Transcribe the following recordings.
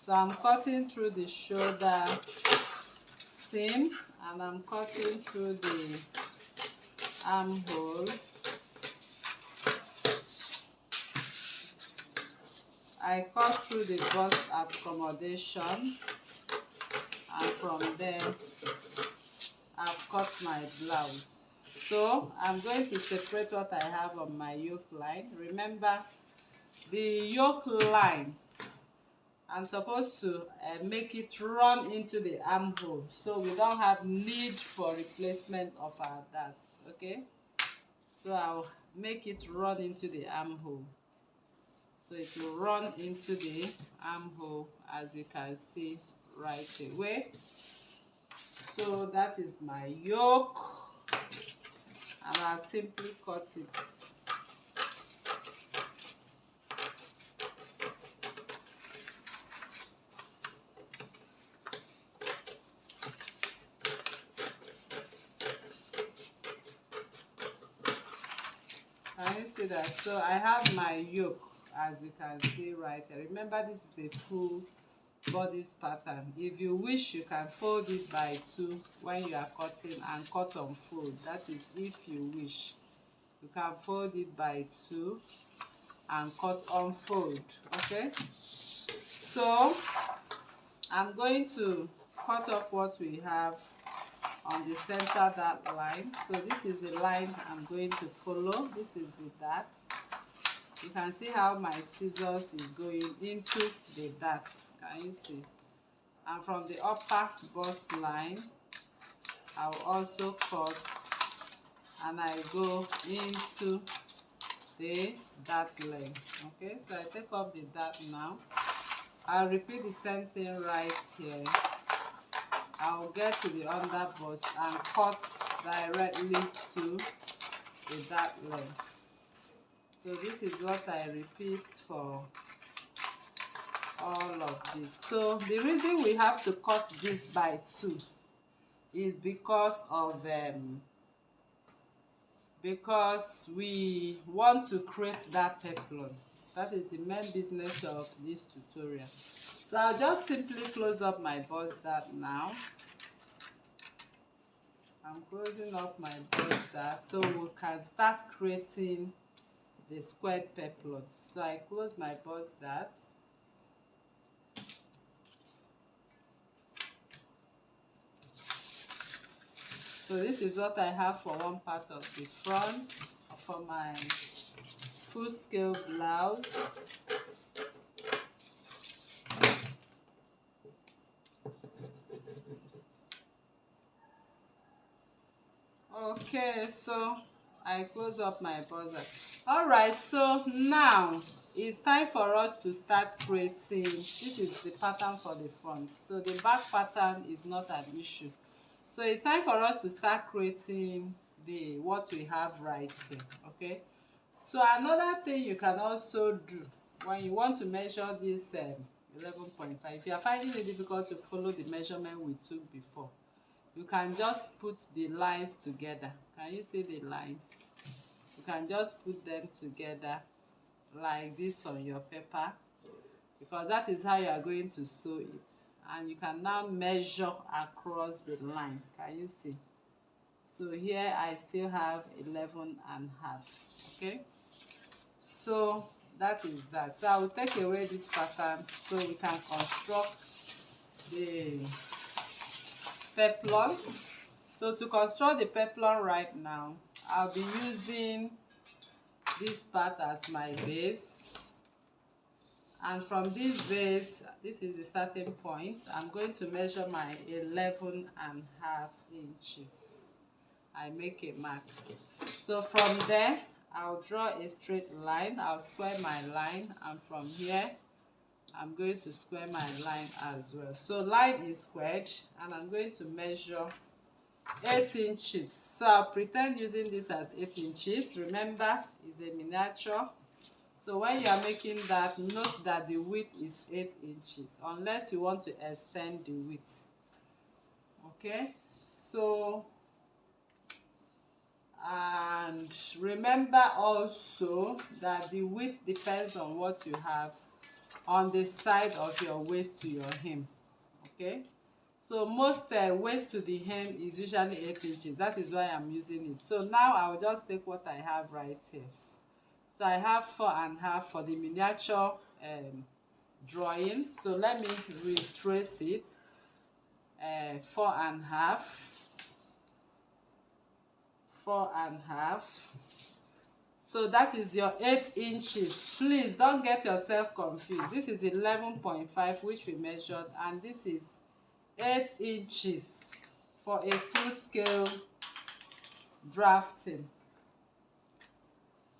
So I'm cutting through the shoulder seam and I'm cutting through the armhole. I cut through the bust accommodation, and from there I've cut my blouse. So I'm going to separate what I have on my yoke line. Remember, the yoke line, I'm supposed to make it run into the armhole, so we don't have need for replacement of our darts. Okay, so I'll make it run into the armhole. So it will run into the armhole, as you can see right away. So that is my yoke, and I'll simply cut it. Can you see that? So I have my yoke, as you can see right here. Remember, this is a full bodice pattern. If you wish, you can fold it by 2 when you are cutting and cut on fold. That is if you wish. You can fold it by 2 and cut on fold. Okay, so I'm going to cut off what we have on the center dart line. So this is the line I'm going to follow. This is the dart. You can see how my scissors is going into the dart. Can you see? And from the upper bust line, I'll also cut and I go into the dart leg. Okay, so I take off the dart now. I'll repeat the same thing right here. I'll get to the under bust and cut directly to the dart leg. So this is what I repeat for all of this. So the reason we have to cut this by 2 is because of because we want to create that peplum. That is the main business of this tutorial. So I'll just simply close up my bust dart now. I'm closing up my bust dart so we can start creating the squared peplum. So I close my bust dart. So this is what I have for one part of the front for my full scale blouse. Okay, so I close up my bust dart. All right, so now it's time for us to start creating. This is the pattern for the front, so the back pattern is not an issue. So it's time for us to start creating the what we have right here. Okay, so another thing you can also do when you want to measure this 11.5, if you are finding it difficult to follow the measurement we took before, you can just put the lines together. Can you see the lines? You can just put them together like this on your paper, because that is how you are going to sew it. And you can now measure across the line. Can you see? So here I still have 11.5. Okay, so that is that. So I will take away this pattern so we can construct the peplum. So to construct the peplum right now, I'll be using this part as my base. And from this base, this is the starting point. I'm going to measure my 11.5 inches. I make a mark. So from there, I'll draw a straight line. I'll square my line, and from here, I'm going to square my line as well. So line is squared, and I'm going to measure 8 inches. So I'll pretend using this as 8 inches. Remember, it's a miniature. So when you are making that, note that the width is 8 inches, unless you want to extend the width. Okay, so and remember also that the width depends on what you have on the side of your waist to your hem. Okay, so most waist to the hem is usually 8 inches. That is why I'm using it. So now I'll just take what I have right here. So I have 4.5 for the miniature drawing. So let me retrace it. 4.5, 4.5. So that is your 8 inches. Please don't get yourself confused. This is 11.5 which we measured, and this is 8 inches for a full scale drafting.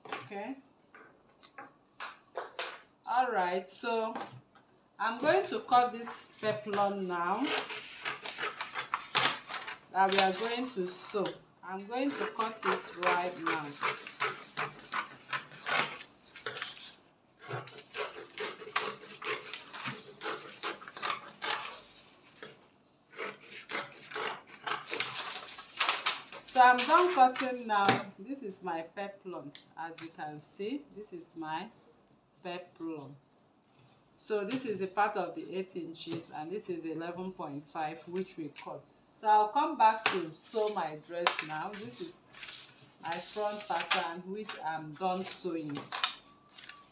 Okay, all right, so I'm going to cut this peplum now that we are going to sew. I'm going to cut it right now. So I'm done cutting now. This is my peplum. As you can see, this is my peplum. So this is the part of the 8 inches, and this is 11.5 which we cut. So I'll come back to sew my dress now. This is my front pattern which I'm done sewing.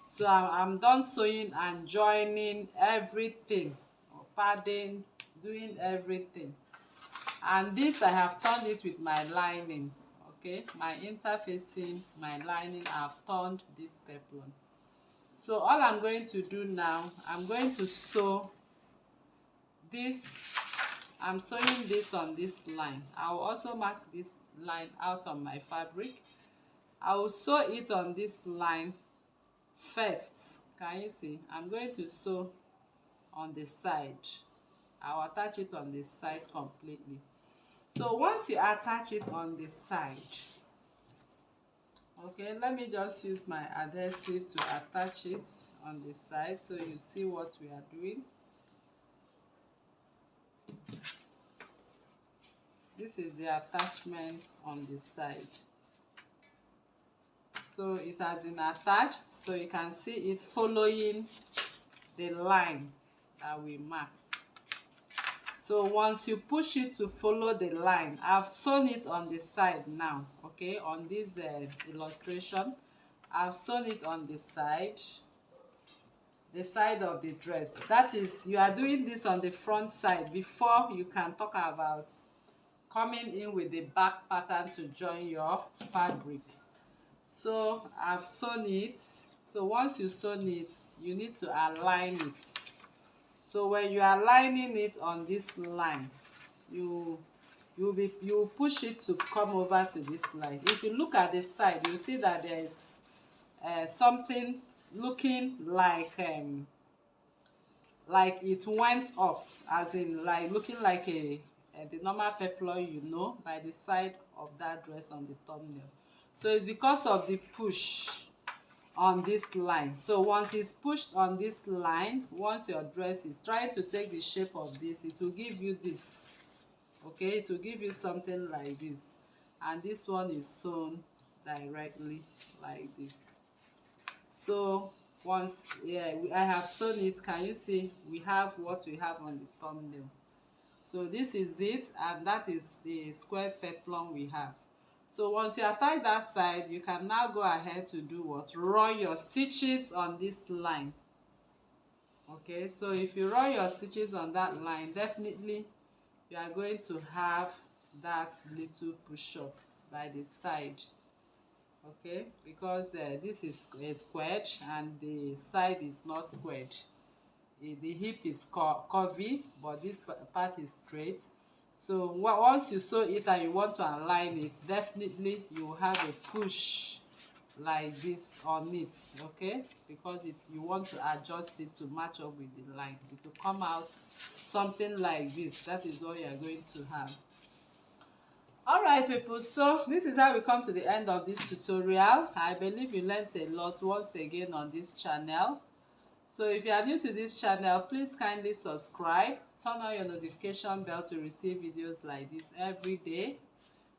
So I'm done sewing and joining everything, padding, doing everything. And this I have turned it with my lining. Okay, my interfacing, my lining, I've turned this peplum. So all I'm going to do now, I'm going to sew this. I'm sewing this on this line. I will also mark this line out on my fabric. I will sew it on this line first. Can you see? I'm going to sew on the side. I'll attach it on the side completely. So once you attach it on the side, okay, let me just use my adhesive to attach it on the side so you see what we are doing. This is the attachment on the side. So it has been attached, so you can see it following the line that we marked. So once you push it to follow the line, I've sewn it on the side now. Okay, on this illustration, I've sewn it on the side of the dress. That is, you are doing this on the front side before you can talk about coming in with the back pattern to join your fabric. So I've sewn it. So once you sewn it, you need to align it. So when you are lining it on this line, you push it to come over to this line. If you look at the side, you see that there is something looking like it went up, as in like looking like the normal peplum, you know, by the side of that dress on the thumbnail. So it's because of the push on this line. So once it's pushed on this line, once your dress is trying to take the shape of this, it will give you this. Okay, it will give you something like this, and this one is sewn directly like this. So once, yeah, I have sewn it. Can you see we have what we have on the thumbnail? So this is it, and that is the square peplum we have. So once you attach that side, you can now go ahead to do what? Run your stitches on this line. Okay, so if you run your stitches on that line, definitely you are going to have that little push-up by the side. Okay, because this is squared and the side is not squared. The hip is curvy, but this part is straight. So once you sew it and you want to align it, definitely you will have a push like this on it. Okay, because you want to adjust it to match up with the line. It will come out something like this. That is what you are going to have. All right, people, so this is how we come to the end of this tutorial. I believe you learned a lot once again on this channel. So if you are new to this channel, please kindly subscribe, turn on your notification bell to receive videos like this every day.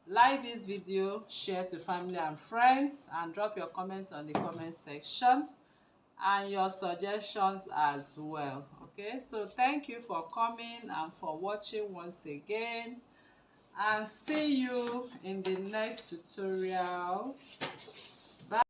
Like this video, share to family and friends, and drop your comments on the comment section. and your suggestions as well. Okay, so thank you for coming and for watching once again, and see you in the next tutorial.